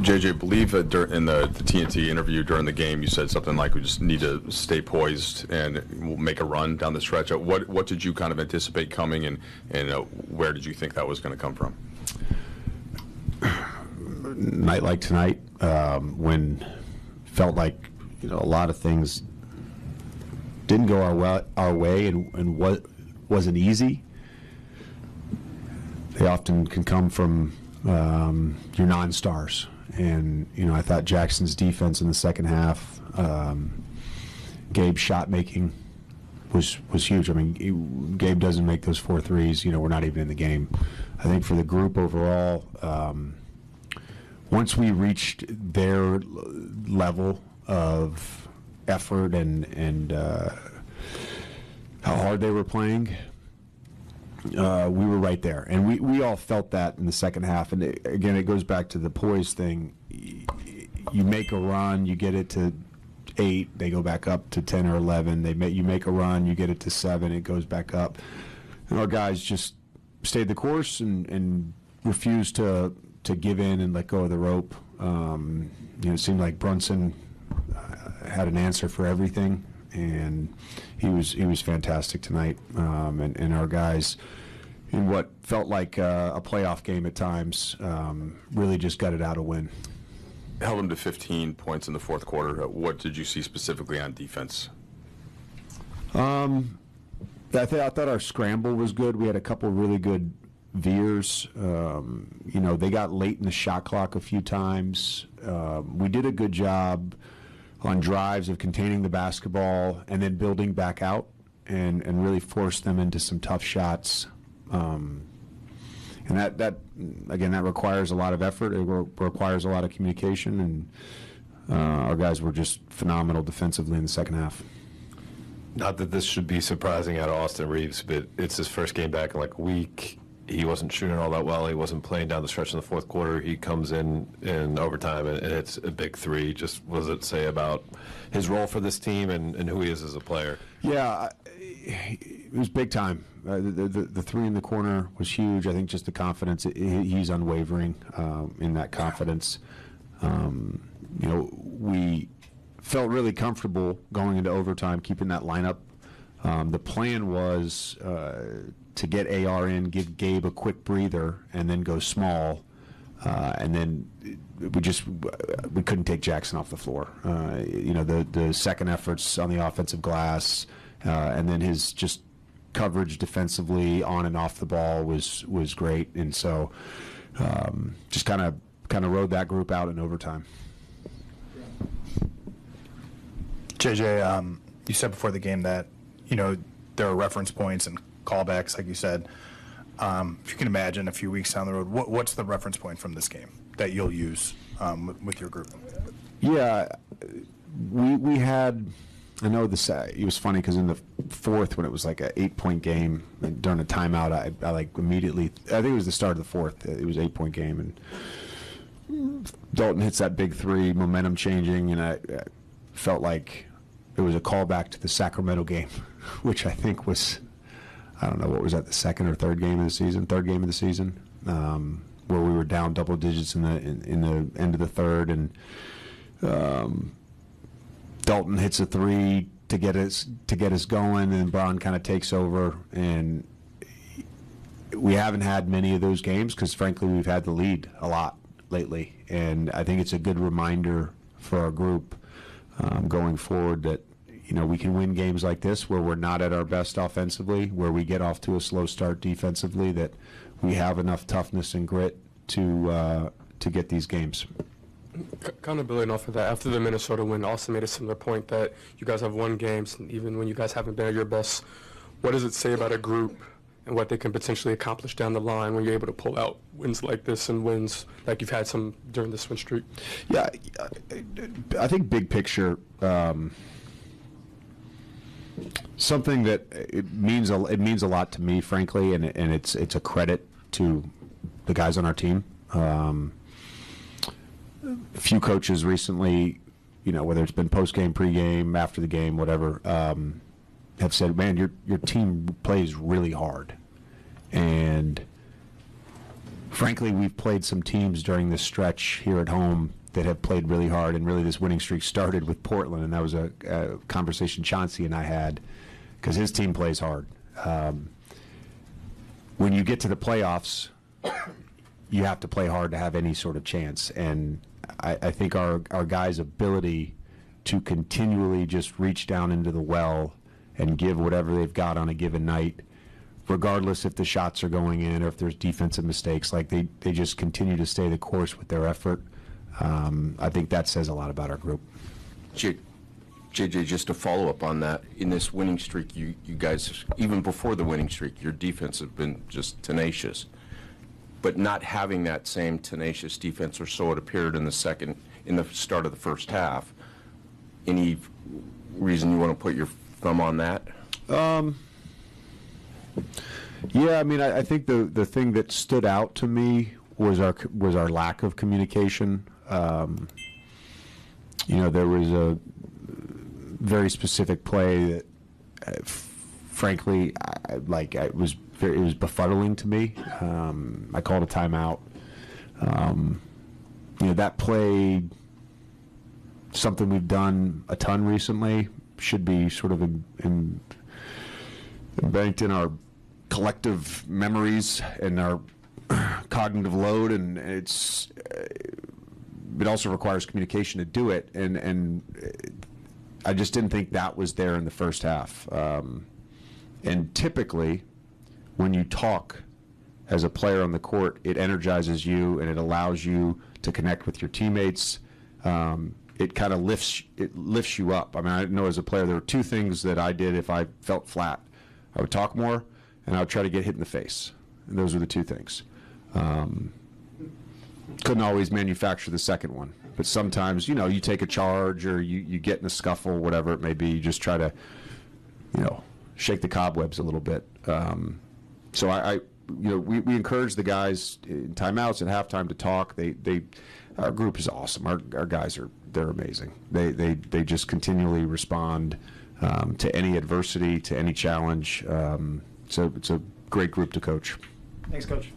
JJ, I believe in the TNT interview during the game, you said something like, we just need to stay poised and we'll make a run down the stretch. What did you kind of anticipate coming, and where did you think that was going to come from? Night like tonight, when felt like a lot of things didn't go our way and what wasn't easy. They often can come from your non-stars. And, I thought Jackson's defense in the second half, Gabe's shot making was huge. I mean, Gabe doesn't make those 4 threes. We're not even in the game. I think for the group overall, once we reached their level of effort and how hard they were playing, we were right there, and we all felt that in the second half. And again, it goes back to the poise thing. You make a run, you get it to 8, they go back up to 10 or 11. You make a run, you get it to 7, it goes back up. And our guys just stayed the course and refused to give in and let go of the rope. It seemed like Brunson had an answer for everything, and he was fantastic tonight. And our guys, in what felt like a playoff game at times, really just got it out a win. Held them to 15 points in the fourth quarter. What did you see specifically on defense? I thought our scramble was good. We had a couple really good veers. They got late in the shot clock a few times. We did a good job on drives of containing the basketball and then building back out and really forced them into some tough shots. And that requires a lot of effort. It requires a lot of communication, and our guys were just phenomenal defensively in the second half. Not that this should be surprising out of Austin Reeves, but it's his first game back in like a week. He wasn't shooting all that well. He wasn't playing down the stretch in the fourth quarter. He comes in overtime, and it's a big 3. Just what does it say about his role for this team and who he is as a player? Yeah, it was big time. The 3 in the corner was huge. I think just the confidence, he's unwavering in that confidence. We felt really comfortable going into overtime, keeping that lineup. The plan was to get AR in, give Gabe a quick breather, and then go small. And then we couldn't take Jackson off the floor. The second efforts on the offensive glass, and then his just coverage defensively on and off the ball was great. And so just kind of rode that group out in overtime. JJ, you said before the game that there are reference points and callbacks, like you said. If you can imagine a few weeks down the road, what's the reference point from this game that you'll use with your group? Yeah, we had. I know this. It was funny because in the fourth, when it was like an 8-point game during a timeout, I like immediately. I think it was the start of the fourth. It was an 8-point game, and Dalton hits that big 3, momentum changing, and I felt like it was a callback to the Sacramento game, which I think was, I don't know, what was that, the second or third game of the season, where we were down double digits in the end of the third, and Dalton hits a 3 to get us going, and Braun kind of takes over, and we haven't had many of those games because frankly we've had the lead a lot lately, and I think it's a good reminder for our group going forward that we can win games like this where we're not at our best offensively, where we get off to a slow start defensively, that we have enough toughness and grit to get these games. Kind of building off of that, after the Minnesota win, Austin made a similar point that you guys have won games, and even when you guys haven't been at your best, what does it say about a group and what they can potentially accomplish down the line when you're able to pull out wins like this and wins like you've had some during this win streak? Yeah, I think big picture, something that it means a lot to me, frankly, and it's a credit to the guys on our team. A few coaches recently, whether it's been post-game, pre-game, after the game, whatever, have said, man, your team plays really hard. And frankly, we've played some teams during this stretch here at home that have played really hard, and really this winning streak started with Portland, and that was a conversation Chauncey and I had, because his team plays hard. When you get to the playoffs, you have to play hard to have any sort of chance, and I think our guys' ability to continually just reach down into the well and give whatever they've got on a given night, regardless if the shots are going in or if there's defensive mistakes, like they just continue to stay the course with their effort. I think that says a lot about our group. JJ, just to follow up on that, in this winning streak, you guys, even before the winning streak, your defense has been just tenacious. But not having that same tenacious defense, or so it appeared in the start of the first half, any reason you want to put your thumb on that? Yeah, I mean, I think the thing that stood out to me was our lack of communication. There was a very specific play that, frankly, it was befuddling to me. I called a timeout. That play, something we've done a ton recently, should be sort of embanked in our collective memories and our cognitive load, and it also requires communication to do it, and I just didn't think that was there in the first half. And typically, when you talk as a player on the court, it energizes you and it allows you to connect with your teammates. It kind of lifts you up. I mean, I know as a player, there were two things that I did if I felt flat. I would talk more, and I would try to get hit in the face. And those were the two things. Couldn't always manufacture the second one, but sometimes, you take a charge or you get in a scuffle, whatever it may be, you just try to, shake the cobwebs a little bit. So we encourage the guys in timeouts and halftime to talk. Our group is awesome. Our guys they're amazing. They just continually respond to any adversity, to any challenge. So it's a great group to coach. Thanks, Coach.